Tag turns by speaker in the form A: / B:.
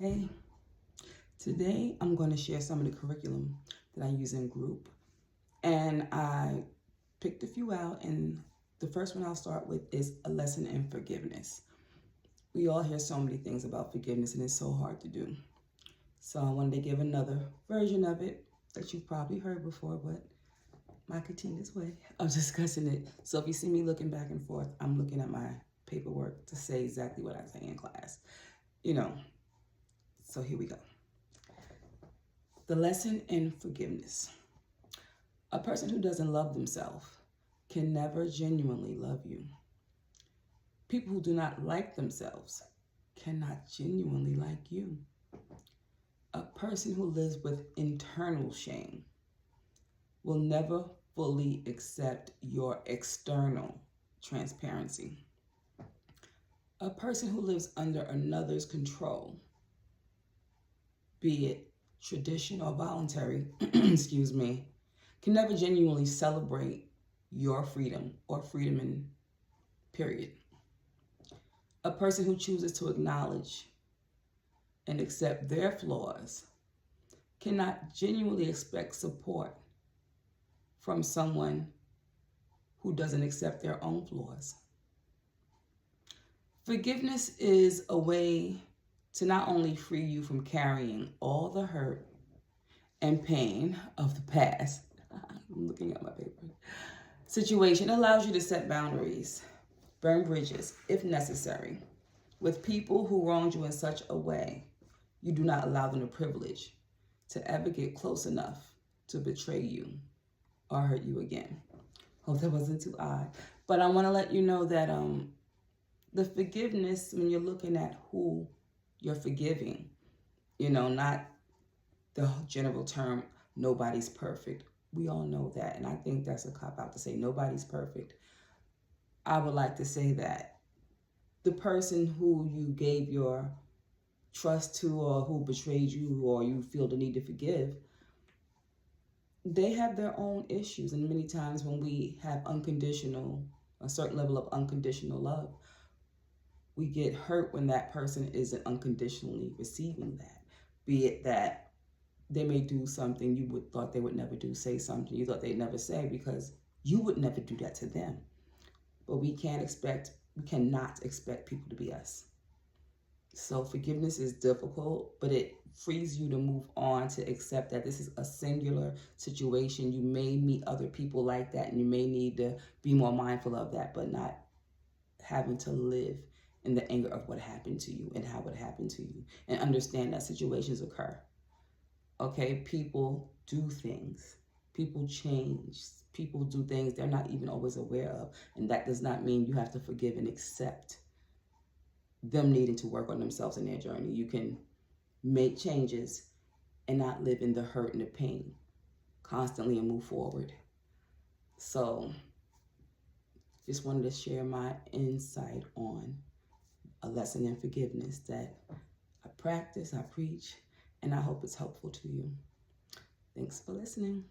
A: Hey, today I'm going to share some of the curriculum that I use in group. And I picked a few out, and the first one I'll start with is a lesson in forgiveness. We all hear so many things about forgiveness, and it's so hard to do. So I wanted to give another version of it that you've probably heard before, but my Katina's way of discussing it. So if you see me looking back and forth, I'm looking at my paperwork to say exactly what I say in class. You know, so here we go. The lesson in forgiveness. A person who doesn't love themselves can never genuinely love you. People who do not like themselves cannot genuinely like you. A person who lives with internal shame will never fully accept your external transparency. A person who lives under another's control, be it tradition or voluntary, excuse me, can never genuinely celebrate your freedom or freedom in period. A person who chooses to acknowledge and accept their flaws cannot genuinely expect support from someone who doesn't accept their own flaws. Forgiveness is a way to not only free you from carrying all the hurt and pain of the past. I'm looking at my paper. Situation allows you to set boundaries, burn bridges if necessary, with people who wronged you in such a way you do not allow them the privilege to ever get close enough to betray you or hurt you again. Hope that wasn't too odd. But I want to let you know that the forgiveness, when you're looking at who you're forgiving, not the general term, nobody's perfect. We all know that. And I think that's a cop out to say nobody's perfect. I would like to say that the person who you gave your trust to or who betrayed you or you feel the need to forgive, they have their own issues. And many times when we have a certain level of unconditional love, we get hurt when that person isn't unconditionally receiving that. Be it that they may do something you would thought they would never do, say something you thought they'd never say because you would never do that to them. But we cannot expect people to be us. So forgiveness is difficult, but it frees you to move on, to accept that this is a singular situation. You may meet other people like that, and you may need to be more mindful of that, but not having to live in the anger of what happened to you and how it happened to you, and understand that situations occur. Okay, people do things. People change. People do things they're not even always aware of. And that does not mean you have to forgive and accept them needing to work on themselves in their journey. You can make changes and not live in the hurt and the pain constantly and move forward. So just wanted to share my insight on a lesson in forgiveness that I practice, I preach, and I hope it's helpful to you. Thanks for listening.